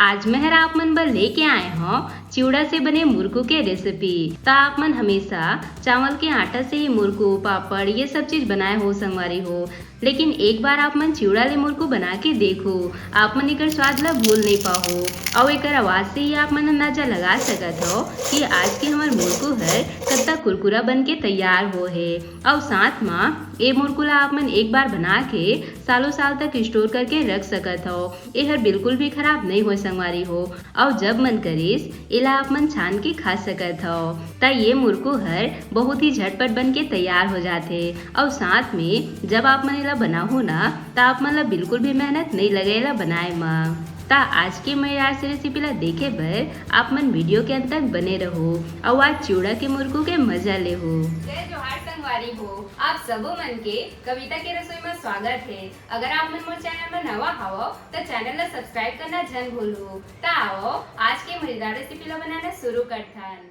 आज मेहर आप मन बर लेके आए हो चिवड़ा से बने मुरकू के रेसिपी। तो आप मन हमेशा चावल के आटा से ही मुरकू पापड़ ये सब चीज बनाए हो संगवारी हो, लेकिन एक बार आप मन चिवड़ा ले मुरकू बना के देखो, आप मन एकर स्वाद ला भूल नहीं पाहो। और एकर आवाज से ही आप मन अंदाजा लगा सकत हो कि आज के हमार मुरकू है कत्ता कुरकुरा बन के तैयार हो है। और साथ में ये मुरकू ला आप मन एक बार बना के सालों साल तक स्टोर करके रख सकत हो। यह बिल्कुल भी खराब नहीं हो संगवारी हो। और जब मन करिस इला आप मन छान के खा सकत हो। ता ये मुरकू हर बहुत ही झटपट बन के तैयार हो जाते। और साथ में जब आप मन इला बनाहो ना ता आप मन ला बिल्कुल भी मेहनत नहीं लगेला बनाए में। ता आज के मजेदार से रेसिपी ला देखे बर आप मन वीडियो के अंत तक बने रहो और आज चिवड़ा के मुरकू के मजा ले हो। जय जोहार संगवारी हो, आप सबो मन के कविता के रसोई में स्वागत है। अगर आप मन मोर चैनल में नवा हो तो चैनल ला सब्सक्राइब करना जन भूलो। ता आओ आज के मजेदार रेसिपी ला बनाना शुरू करथन।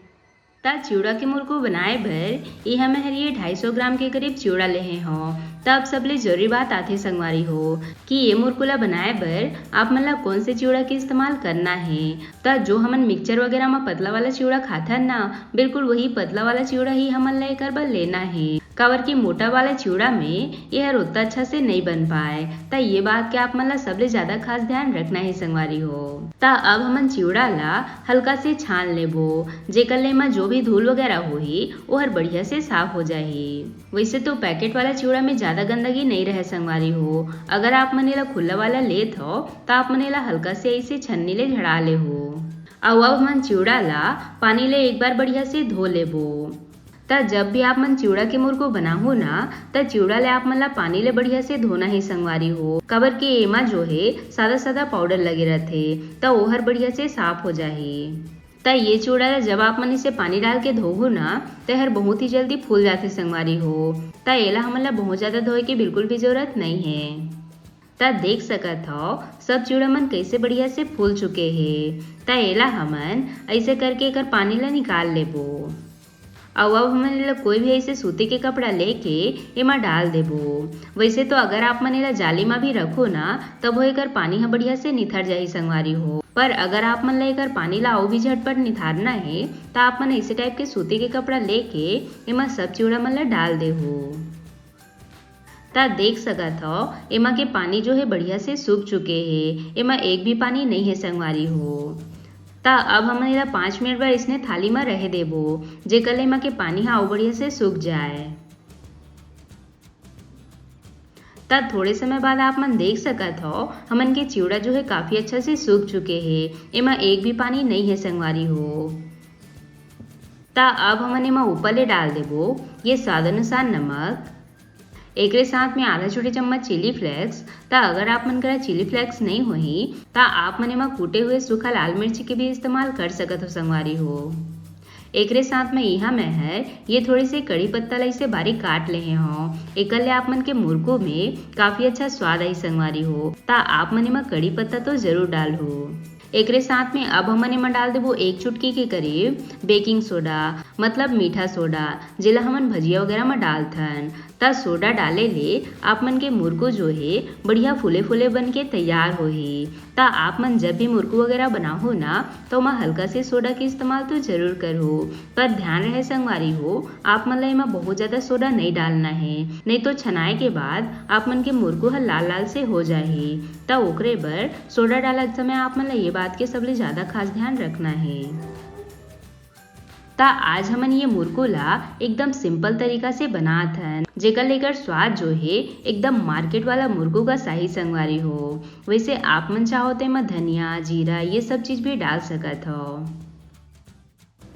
ता चिवड़ा के मुरकू बनाए बर ये हमें हरिये 250 ग्राम के करीब चिवड़ा लेहे हो। तब सबले जरूरी बात आथे संगवारी हो कि ये मुरकुला बनाए बर आप मन ला कौन से चिवड़ा के इस्तेमाल करना है। ता जो हमन मिक्सचर वगैरह में पतला वाला चिवड़ा खाथन ना, बिल्कुल वही पतला वाला चिवड़ा ही हमन ला एकर बर लेना है। काबर की मोटा वाला चिवड़ा में यह उतना अच्छा से नहीं बन पाए। ता ये बात के आप मन ला सबले ज्यादा खास ध्यान रखना है संगवारी हो। ता अब हमन चिवड़ा ला हल्का से छान लेबो, जेकर ले में जो भी धूल वगैरह होही वो हर बढ़िया से साफ हो जाही। वैसे तो पैकेट वाला चिवड़ा में ज्यादा गंदगी नहीं रहे संगवारी हो। अगर आप मनेला खुला वाला लेत हो तो आप मनेला हल्का से ऐसे छन्नी ले झड़ा ले हो। अब हमन चिवड़ा ला पानी ले एक बार बढ़िया से धो लेबो। ता जब भी आप मन चिवड़ा के मुरकू बनाहो ना ता चिवड़ा ले आप मन ला पानी ले बढ़िया से धोना ही संगवारी हो। काबर के एमा जो है सादा सादा पाउडर लगे रहते ता वो हर बढ़िया से साफ हो जाही। ता ये चिवड़ा जब आप मन इसे पानी डाल के धोहो ना तो हर बहुत ही जल्दी फूल जाते संगवारी हो। ता एला हमन ला बहुत ज्यादा धोए की बिल्कुल भी जरूरत नहीं है। ता देख सकत हो सब चिवड़ा मन कैसे बढ़िया से फूल चुके हैं। ता एला हमन ऐसे करके एकर पानी ला निकाल लेबो। अब हमन कोई भी ऐसे सूती के कपड़ा लेके एमा डाल देबो। वैसे तो अगर आप मन एला जाली में भी रखो ना तब वो एकर पानी ह बढ़िया से निथर जाही संगवारी हो। पर अगर आप मन ला एकर पानी ला और भी झटपट निथारना है तो आप मन ऐसे टाइप के सूती के कपड़ा लेके एमा सब चिवड़ा मन ला डाल देहो। ता देख सकत हो एमा के पानी जो है बढ़िया से सूख चुके हैं, एमा एक भी पानी नहीं है संगवारी हो। ता अब हमन एला 5 मिनट बाद इसने थाली में रह देबो, जेकर ले एमा के पानी हा बढ़िया से सूख जाए। ता थोड़े समय बाद आप मन देख सकत हो हमन के चिवड़ा जो है काफी अच्छा से सूख चुके हैं, एमा एक भी पानी नहीं है संगवारी हो। ता अब हमन एमा ऊपर ले डाल देबो ये स्वाद अनुसार नमक, एक साथ में आधा छोटे चम्मच चिली फ्लेक्स। ता अगर आप मन करा चिली फ्लेक्स नहीं होही ता आप मन एमा कूटे हुए सूखा लाल मिर्च के भी इस्तेमाल कर सकत हो संगवारी हो। एक साथ में यहाँ में है ये थोड़ी सी कड़ी पत्ता ला इसे बारीक काट ले हो। एक ले आप मन के मुरकू में काफी अच्छा स्वाद आई संगवारी हो। ता आप मन एमा कड़ी पत्ता तो जरूर डालो। एक साथ में अब हमन एमा डाल देबो 1 चुटकी के करीब बेकिंग सोडा, मतलब मीठा सोडा, जिला हमन भजिया वगैरह में डालथन। ता सोडा डाले ले आप मन के मुरकू जो है बढ़िया फूले फूले बन के तैयार होही। ता आप मन जब भी मुरकू वगैरह बनाहो ना तो वहाँ हल्का से सोडा के इस्तेमाल तो जरूर करो। पर ध्यान रहे संगवारी हो आप मन ला एमा बहुत ज्यादा सोडा नहीं डालना है, नहीं तो छनाए के बाद आप मन के मुरकू हर लाल लाल से हो जाही। ता ओकरे बर सोडा डालत समय आप मन ला ये बात के सबले ज्यादा खास ध्यान रखना है। ता आज हमन ये मुरकू ला एकदम सिंपल तरीका से बनात हन, जेकर लेकर स्वाद जो है एकदम मार्केट वाला मुरकू का सही संगवारी हो। वैसे आप मन चाहो तो एमा धनिया जीरा ये सब चीज भी डाल सकत हो।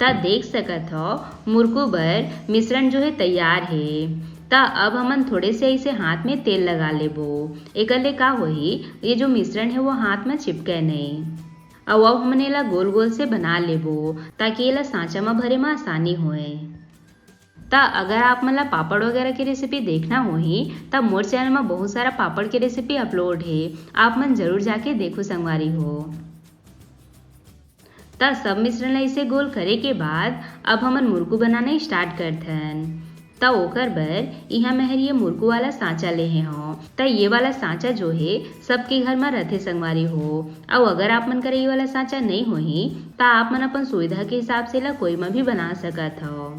ता देख सकत हो मुरकू बर मिश्रण जो है तैयार है। ता अब हमन थोड़े से ऐसे हाथ में तेल लगा लेबो। एकर ले का होही ये जो मिश्रण है वो हाथ में चिपके नहीं। अब हमन एला गोल गोल से बना लेबो ताकि एला सांचा में भरे में आसानी होए। ता अगर आप मन ला पापड़ वगैरह की रेसिपी देखना होही तब मोर चैनल में बहुत सारा पापड़ की रेसिपी अपलोड है, आप मन जरूर जाके देखो संगवारी हो। ता सब मिश्रण ला इसे गोल करे के बाद अब हमन मुरकू बनाना स्टार्ट करथन। ता ओकर बर यहाँ महर ये मुरकू वाला सांचा ले हो। ता ये वाला सांचा जो है सबके घर में रथे संगवारी हो। और अगर आप मन करे ये वाला सांचा नहीं होही ता आप मन अपन सुविधा के हिसाब से ला कोई में भी बना सकत हो।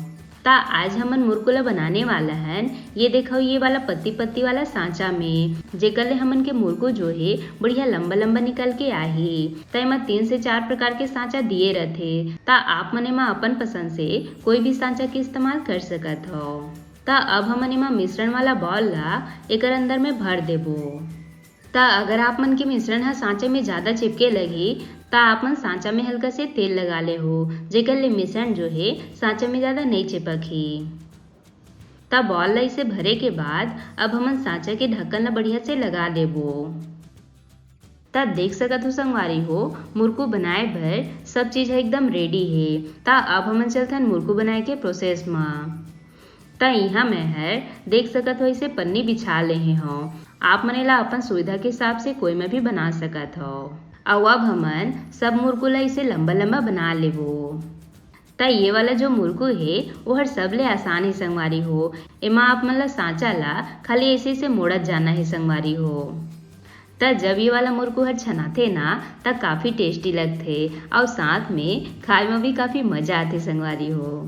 ता आज हमन मुरकुला बनाने वाला हन ये देखो ये वाला पत्ती पत्ती वाला सांचा में, जेकर ले हमन के मुरकु जो है बढ़िया लंबा लंबा निकल के आही। ता एमा 3 से 4 प्रकार के सांचा दिए रहथे। ता आप मन एमा अपन पसंद से कोई भी सांचा के इस्तेमाल कर सकत हो। ता अब हमन एमा मिश्रण वाला बॉल ला एकर अंदर में भर देबो। ता अगर आप मन के मिश्रण हा सांचे में ज्यादा चिपके लगी ता आप मन सांचा में हल्का से तेल लगा ले हो, जेकर ले मिश्रण जो है सांचा में ज्यादा नहीं चिपकी। ता बॉल ला इसे भरे के बाद अब हमन सांचा के ढक्कन ला बढ़िया से लगा देबो। ता देख सकत हो संगवारी हो मुरकू बनाए भर सब चीज एकदम रेडी है। ता अब हमन चलथन मुरकू बनाए के प्रोसेस में। ता यहाँ मैं है देख सकत हो इसे पन्नी बिछा ले हो। आप मने ला अपन सुविधा के हिसाब से कोई में भी बना सकत हो। और अब हमन सब मुरकू ला इसे लंबा लंबा बना लेबो। ता ये वाला जो मुरकू है वो हर सब ले आसान है संगवारी हो। एमा आप मन ला सांचा ला खाली ऐसे से मोड़त जाना है संगवारी हो। ता जब ये वाला मुरकू हर छनाथे ना ता काफी टेस्टी लगथे और साथ में खाए में भी काफी मजा आथे संगवारी हो।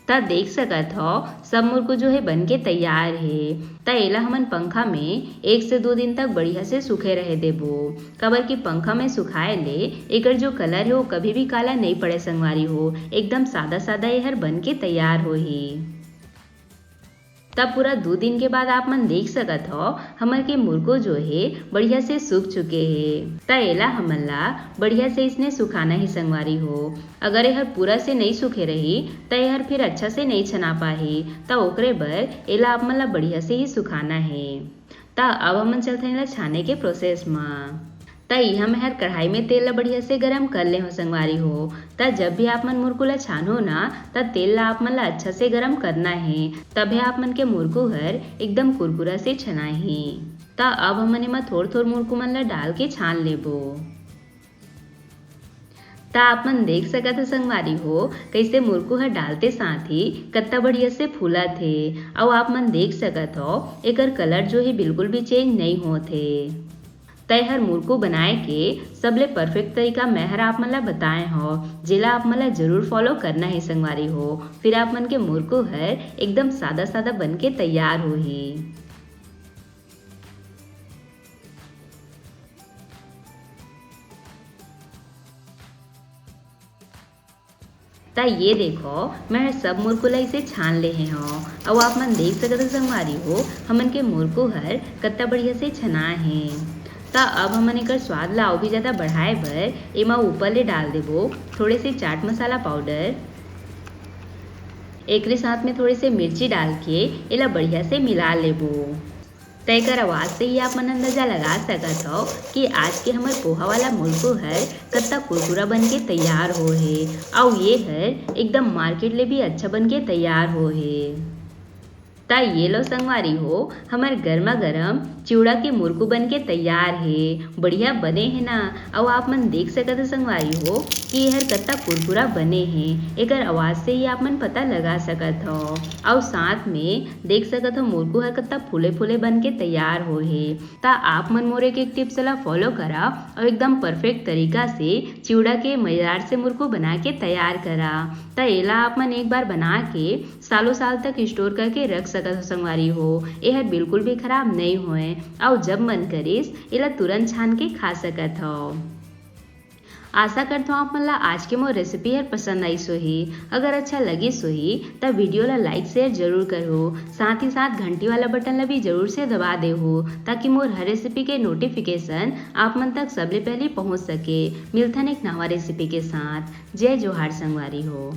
ता देख सकत हो सब मुरकू जो है बन के तैयार है। ता एला हमन पंखा में 1 से 2 दिन तक बढ़िया से सूखे रहे देबो। कबर की पंखा में सुखाए ले एकर जो कलर है वो कभी भी काला नहीं पड़े संगवारी हो। एकदम सादा सादा ये हर बन के तैयार होही। तब पूरा 2 दिन के बाद आप मन देख सकत हो हमर के मुरकू जो है बढ़िया से सूख चुके हैं। ता एला हमन ला बढ़िया से इसने सुखाना ही संगवारी हो। अगर यह पूरा से नहीं सूखे रही ता यह फिर अच्छा से नहीं छना पाही। ता ओकरे बर एला आप मन ला बढ़िया से ही सुखाना है। ता अब हमन चलते हैं छाने के प्रोसेस में। ता यहाँ मैं हर कढ़ाई में तेल ला बढ़िया से गरम कर ले हो संगवारी हो। ता जब भी आप मन मुरकू ला छानो ना ता तेल ला आप मन ला अच्छा से गरम करना है, तभी आप मन के मुरकू हर एकदम कुरकुरा से छना ही। ता अब हमन एमा थोड़ थोड़ मुरकू मन ला डाल के छान लेबो। ता आप मन देख सकत हो संगवारी हो कैसे मुरकू हर डालते साथ ही कत्ता बढ़िया से फूला थे। और आप मन देख सकत हो एकर कलर जो है बिल्कुल भी चेंज नहीं होते। तय हर मुरकू बनाए के सबले परफेक्ट तरीका मैं हर आप मन ला बताए हो, जेला आप मन ला जरूर फॉलो करना है संगवारी हो। फिर आप मन के मुरकू हर एकदम सादा सादा बन के तैयार होही। ता ये देखो मैं सब मुरकू ला इसे छान ले हो। और आप मन देख सकते हो संगवारी हो हमन के मुरकू हर कत्ता बढ़िया से छना है। ता अब हमन एकर स्वाद ला और भी ज़्यादा बढ़ाए बर एमा ऊपर ले डाल देबो थोड़े से चाट मसाला पाउडर। एकरे साथ में थोड़े से मिर्ची डाल के एला बढ़िया से मिला लेबो। तो एकर आवाज़ से ही आप मन अंदाजा लगा सकत हो कि आज के हमर पोहा वाला मुरकू हर कत्ता कुरकुरा बन के तैयार हो है। और ये हर एकदम मार्केट ले भी अच्छा बन के तैयार हो है। ता ये लो संगवारी हो हमार गर्मा गर्म चिवड़ा के मुरकू बन के तैयार है। बढ़िया बने हैं ना। और आप मन देख सकते संगवारी हो कि यह कत्ता कुरकुरा बने हैं। एकर आवाज़ से ही आप मन पता लगा सकत हो। और साथ में देख सकत हो मुरकू हर कत्ता फूले फूले बन के तैयार हो है। ता आप मन मोरे के टिप्स ला फॉलो करा और एकदम परफेक्ट तरीका से चिवड़ा के मजेदार से मुरकू बना के तैयार करा। ता एला आप मन एक बार बना के सालों साल तक स्टोर करके रख सकत हो संगवारी हो। यह बिल्कुल भी खराब नहीं होए। और जब मन करिस एला तुरंत छान के खा सकत हो। आशा करता हूँ आप मन ला आज के मोर रेसिपी हर पसंद आई सोही। अगर अच्छा लगी सोही तब वीडियो ला लाइक शेयर जरूर करो। साथ ही साथ घंटी वाला बटन ला भी जरूर से दबा दे हो, ताकि मोर हर रेसिपी के नोटिफिकेशन आप मन तक सबले पहले पहुँच सके। मिलथन एक नवा रेसिपी के साथ। जय जोहार संगवारी हो।